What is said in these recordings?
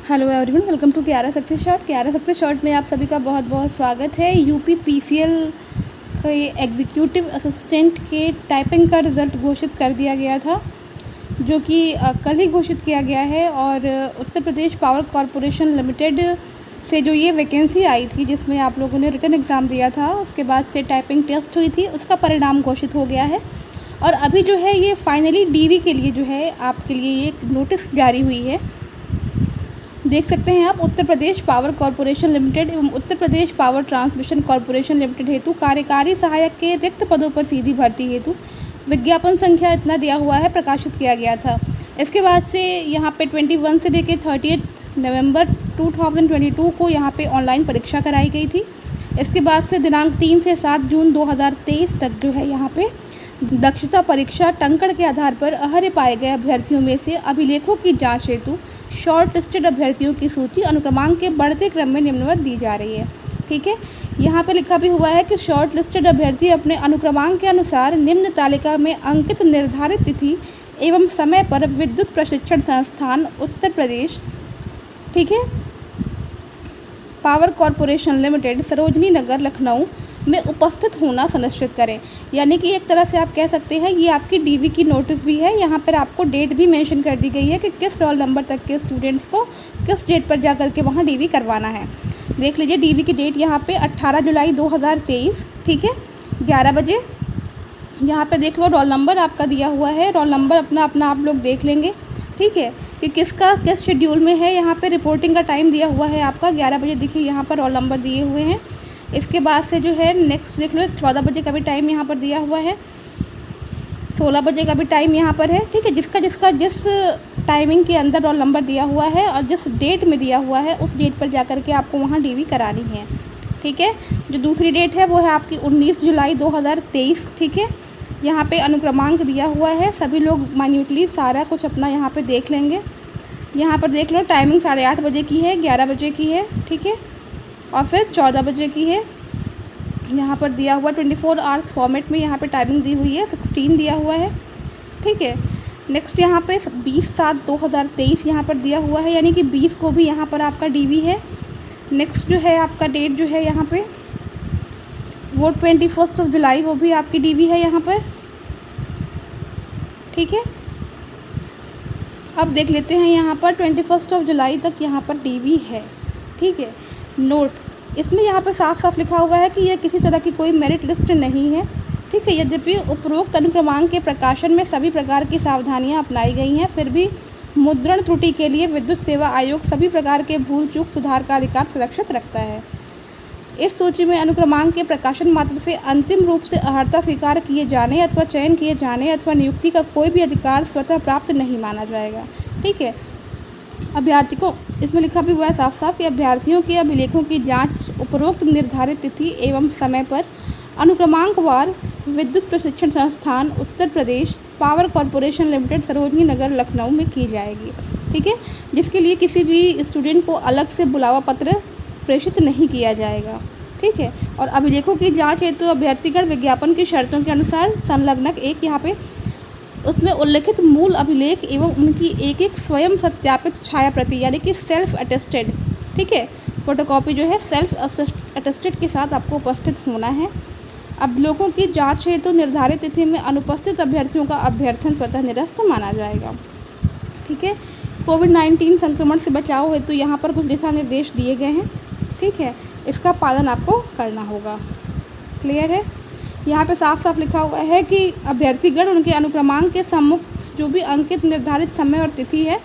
Hello everyone, welcome to क्यारा success short. क्यारा success short में आप सभी का बहुत बहुत स्वागत है। यूपी पीसीएल के एग्जीक्यूटिव असिस्टेंट के टाइपिंग का रिज़ल्ट घोषित कर दिया गया था, जो कि कल ही घोषित किया गया है। और Uttar Pradesh power corporation limited से जो ये वैकेंसी आई थी, जिसमें आप लोगों ने रिटन एग्ज़ाम दिया था, उसके बाद से टाइपिंग टेस्ट हुई थी, उसका परिणाम घोषित हो गया है। और अभी जो है ये फाइनली डीवी के लिए जो है आपके लिए ये नोटिस जारी हुई है। देख सकते हैं आप, Uttar Pradesh power corporation limited एवं Uttar Pradesh power transmission corporation limited हेतु कार्यकारी सहायक के रिक्त पदों पर सीधी भर्ती हेतु विज्ञापन संख्या इतना दिया हुआ है, प्रकाशित किया गया था। इसके बाद से यहाँ पे 21 से लेकर 30 नवंबर 2022 को यहाँ पे ऑनलाइन परीक्षा कराई गई थी। इसके बाद से दिनांक 3 से 7 जून 2023 तक जो है यहाँ पे दक्षता परीक्षा टंकण के आधार पर अहर्य पाए गए अभ्यर्थियों में से अभिलेखों की जाँच हेतु शॉर्ट लिस्टेड अभ्यर्थियों की सूची अनुक्रमांक के बढ़ते क्रम में निम्नवत दी जा रही है। ठीक है, यहाँ पे लिखा भी हुआ है कि शॉर्ट लिस्टेड अभ्यर्थी अपने अनुक्रमांक के अनुसार निम्न तालिका में अंकित निर्धारित तिथि एवं समय पर विद्युत प्रशिक्षण संस्थान उत्तर प्रदेश, ठीक है, power corporation limited, Sarojini Nagar, Lucknow में उपस्थित होना सुनिश्चित करें। यानी कि एक तरह से आप कह सकते हैं ये आपकी डीवी की नोटिस भी है। यहाँ पर आपको डेट भी मेंशन कर दी गई है कि किस रोल नंबर तक के स्टूडेंट्स को किस डेट पर जा कर के वहाँ डीवी करवाना है। देख लीजिए, डीवी की डेट यहाँ पे 18 जुलाई 2023, ठीक है, 11 बजे। यहाँ पे देख लो, रोल नंबर आपका दिया हुआ है। रोल नंबर अपना आप लोग देख लेंगे, ठीक है, कि किसका किस शेड्यूल में है। यहाँ पे रिपोर्टिंग का टाइम दिया हुआ है आपका 11 बजे। देखिए यहाँ पर रोल नंबर दिए हुए हैं। इसके बाद से जो है नेक्स्ट देख लो, 14 बजे का भी टाइम यहाँ पर दिया हुआ है, 16 बजे का भी टाइम यहाँ पर है। ठीक है, जिसका जिस टाइमिंग के अंदर रोल नंबर दिया हुआ है और जिस डेट में दिया हुआ है उस डेट पर जा कर के आपको वहाँ डीवी करानी है। ठीक है, जो दूसरी डेट है वो है आपकी 19 जुलाई 2023। ठीक है, यहाँ पे अनुक्रमांक दिया हुआ है। सभी लोग माइन्यूटली सारा कुछ अपना यहाँ पे देख लेंगे। यहाँ पर देख लो, टाइमिंग 8:30 बजे की है, 11 बजे की है, ठीक है, और फिर 14 बजे की है। यहाँ पर दिया हुआ 24 आवर्स फॉर्मेट में यहाँ पे टाइमिंग दी हुई है, 16 दिया हुआ है। ठीक है, नेक्स्ट यहाँ पे 20/7/2023 यहाँ पर दिया हुआ है, यानी कि 20 को भी यहाँ पर आपका डीवी है। नेक्स्ट जो है आपका डेट जो है यहाँ पे वो 21 जुलाई को भी आपकी डीवी है यहाँ पर। ठीक है, अब देख लेते हैं यहाँ पर 21 जुलाई तक यहाँ पर डीवी है। ठीक है, नोट, इसमें यहाँ पर साफ साफ लिखा हुआ है कि यह किसी तरह की कोई मेरिट लिस्ट नहीं है। ठीक है, यद्यपि उपरोक्त अनुक्रमांक के प्रकाशन में सभी प्रकार की सावधानियां अपनाई गई हैं, फिर भी मुद्रण त्रुटि के लिए विद्युत सेवा आयोग सभी प्रकार के भूल चूक सुधार का अधिकार सुरक्षित रखता है। इस सूची में अनुक्रमांक के प्रकाशन मात्र से अंतिम रूप से अर्हता स्वीकार किए जाने अथवा चयन किए जाने अथवा नियुक्ति का कोई भी अधिकार स्वतः प्राप्त नहीं माना जाएगा। ठीक है, अभ्यर्थी को, इसमें लिखा भी हुआ है साफ साफ कि अभ्यर्थियों के अभिलेखों की जांच उपरोक्त निर्धारित तिथि एवं समय पर अनुक्रमांकवार विद्युत प्रशिक्षण संस्थान Uttar Pradesh power corporation limited, Sarojini Nagar, Lucknow में की जाएगी। ठीक है, जिसके लिए किसी भी स्टूडेंट को अलग से बुलावा पत्र प्रेषित नहीं किया जाएगा। ठीक है, और अभिलेखों की जाँच हेतु अभ्यर्थीगण विज्ञापन की शर्तों के अनुसार संलग्नक एक यहाँ पे उसमें उल्लिखित मूल अभिलेख एवं उनकी एक एक स्वयं सत्यापित छाया प्रति, यानी कि सेल्फ अटेस्टेड, ठीक है, फोटोकॉपी जो है सेल्फ अटेस्टेड के साथ आपको उपस्थित होना है। अभिलेखों की जांच हेतु निर्धारित तिथि में अनुपस्थित अभ्यर्थियों का अभ्यर्थन स्वतः निरस्त माना जाएगा। ठीक है, कोविड-19 संक्रमण से बचाव हेतु यहाँ पर कुछ दिशा निर्देश दिए गए हैं। ठीक है, इसका पालन आपको करना होगा। क्लियर है, यहाँ पे साफ साफ लिखा हुआ है कि अभ्यर्थीगण उनके अनुक्रमांक के सम्मुख जो भी अंकित निर्धारित समय और तिथि है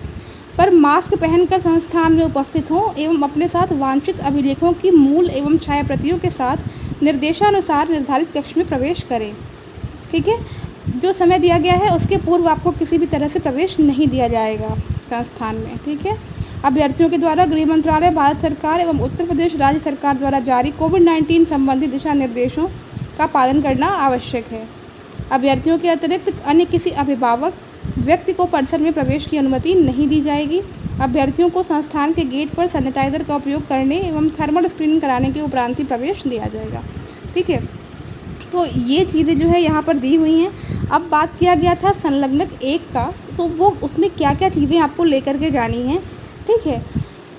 पर मास्क पहनकर संस्थान में उपस्थित हों एवं अपने साथ वांछित अभिलेखों की मूल एवं छाया प्रतियों के साथ निर्देशानुसार निर्धारित कक्ष में प्रवेश करें। ठीक है, जो समय दिया गया है उसके पूर्व आपको किसी भी तरह से प्रवेश नहीं दिया जाएगा संस्थान में। ठीक है, अभ्यर्थियों के द्वारा गृह मंत्रालय, भारत सरकार एवं उत्तर प्रदेश राज्य सरकार द्वारा जारी कोविड-19 संबंधी दिशा निर्देशों का पालन करना आवश्यक है। अभ्यर्थियों के अतिरिक्त अन्य किसी अभिभावक व्यक्ति को परिसर में प्रवेश की अनुमति नहीं दी जाएगी। अभ्यर्थियों को संस्थान के गेट पर सैनिटाइजर का उपयोग करने एवं थर्मल स्क्रीनिंग कराने के उपरांत ही प्रवेश दिया जाएगा। ठीक है, तो ये चीज़ें जो है यहाँ पर दी हुई हैं। अब बात किया गया था संलग्नक एक का, तो वो उसमें क्या क्या चीज़ें आपको लेकर के जानी हैं। ठीक है,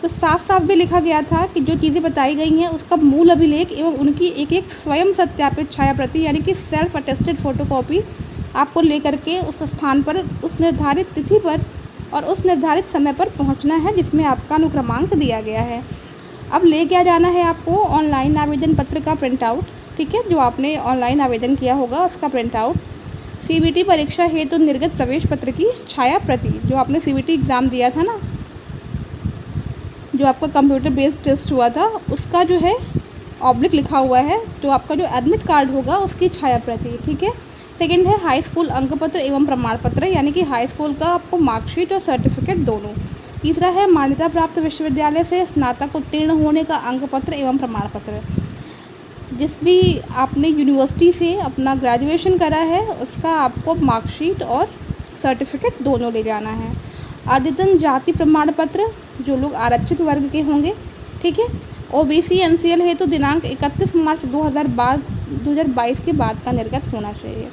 तो साफ साफ भी लिखा गया था कि जो चीज़ें बताई गई हैं उसका मूल अभिलेख एवं उनकी एक एक स्वयं सत्यापित छाया प्रति यानी कि सेल्फ अटेस्टेड फ़ोटोकॉपी आपको लेकर के उस स्थान पर उस निर्धारित तिथि पर और उस निर्धारित समय पर पहुंचना है जिसमें आपका अनुक्रमांक दिया गया है। अब ले क्या जाना है आपको, ऑनलाइन आवेदन पत्र का प्रिंट आउट, ठीक है, जो आपने ऑनलाइन आवेदन किया होगा उसका प्रिंट आउट, सीबीटी परीक्षा हेतु निर्गत प्रवेश पत्र की छाया प्रति, जो आपने सीबीटी एग्ज़ाम दिया था ना, जो आपका कंप्यूटर बेस्ड टेस्ट हुआ था उसका जो है ऑब्लिक लिखा हुआ है, जो आपका जो एडमिट कार्ड होगा उसकी छाया प्रति, ठीक है। सेकंड है हाई स्कूल अंक पत्र एवं प्रमाण पत्र, यानी कि हाई स्कूल का आपको मार्कशीट और सर्टिफिकेट दोनों। तीसरा है मान्यता प्राप्त विश्वविद्यालय से स्नातक उत्तीर्ण होने का अंक पत्र एवं प्रमाण पत्र। जिस भी आपने यूनिवर्सिटी से अपना ग्रेजुएशन करा है उसका आपको मार्कशीट और सर्टिफिकेट दोनों ले जाना है। अद्यतन जाति प्रमाण पत्र, जो लोग आरक्षित वर्ग के होंगे, ठीक है। ओबीसी एनसीएल है तो दिनांक 31 मार्च 2022 के बाद का निर्गत होना चाहिए।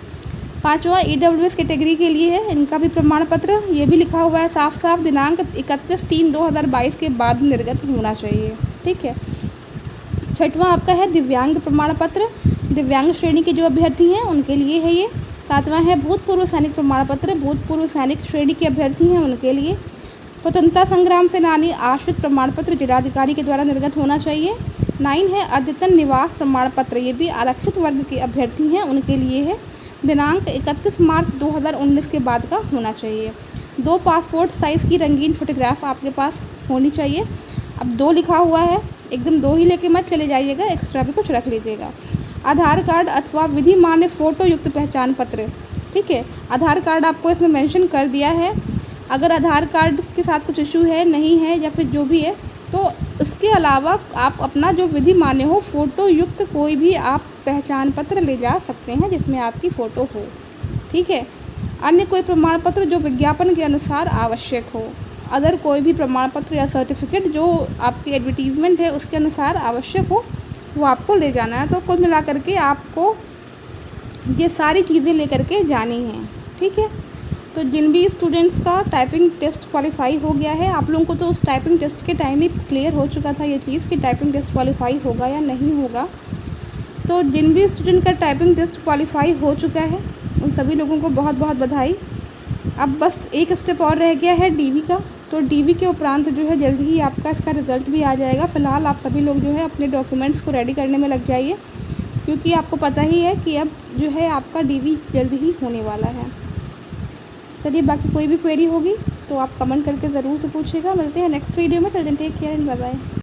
पाँचवा ईडब्ल्यूएस कैटेगरी के लिए है, इनका भी प्रमाण पत्र ये भी लिखा हुआ है साफ साफ, दिनांक 31/3/2022 के बाद निर्गत होना चाहिए, ठीक है। छठवां आपका है दिव्यांग प्रमाण पत्र, दिव्यांग श्रेणी के जो अभ्यर्थी हैं उनके लिए है ये। सातवां है भूतपूर्व सैनिक प्रमाण पत्र, भूतपूर्व सैनिक श्रेणी के अभ्यर्थी हैं उनके लिए। स्वतंत्रता संग्राम सेनानी आश्रित प्रमाण पत्र जिलाधिकारी के द्वारा निर्गत होना चाहिए। 9 है अद्यतन निवास प्रमाण पत्र, ये भी आरक्षित वर्ग के अभ्यर्थी हैं उनके लिए है, दिनांक 31 मार्च 2019 के बाद का होना चाहिए। 2 पासपोर्ट साइज़ की रंगीन फोटोग्राफ आपके पास होनी चाहिए। अब 2 लिखा हुआ है, एकदम 2 ही लेके मत चले जाइएगा, एक्स्ट्रा भी कुछ रख लीजिएगा। आधार कार्ड अथवा विधि मान्य फ़ोटो युक्त पहचान पत्र, ठीक है। आधार कार्ड आपको इसमें मेंशन कर दिया है, अगर आधार कार्ड के साथ कुछ इशू है, नहीं है या फिर जो भी है, तो इसके अलावा आप अपना जो विधि मान्य हो फ़ोटो युक्त कोई भी आप पहचान पत्र ले जा सकते हैं जिसमें आपकी फ़ोटो हो, ठीक है। अन्य कोई प्रमाण पत्र जो विज्ञापन के अनुसार आवश्यक हो, अदर कोई भी प्रमाण पत्र या सर्टिफिकेट जो आपकी एडवर्टीज़मेंट है उसके अनुसार आवश्यक हो वो आपको ले जाना है। तो कुल मिला करके आपको ये सारी चीज़ें लेकर के जानी हैं, ठीक है। तो जिन भी स्टूडेंट्स का टाइपिंग टेस्ट क्वालिफाई हो गया है, आप लोगों को तो उस टाइपिंग टेस्ट के टाइम ही क्लियर हो चुका था ये चीज़ कि टाइपिंग टेस्ट क्वालिफाई होगा या नहीं होगा। तो जिन भी स्टूडेंट का टाइपिंग टेस्ट क्वालिफाई हो चुका है उन सभी लोगों को बहुत बहुत बधाई। अब बस एक स्टेप और रह गया है डीवी का, तो डीवी के उपरांत जो है जल्दी ही आपका इसका रिज़ल्ट भी आ जाएगा। फ़िलहाल आप सभी लोग जो है अपने डॉक्यूमेंट्स को रेडी करने में लग जाइए, क्योंकि आपको पता ही है कि अब जो है आपका डीवी जल्दी ही होने वाला है। चलिए, बाकी कोई भी क्वेरी होगी तो आप कमेंट करके ज़रूर से पूछिएगा। मिलते हैं नेक्स्ट वीडियो में, till then take care and bye bye.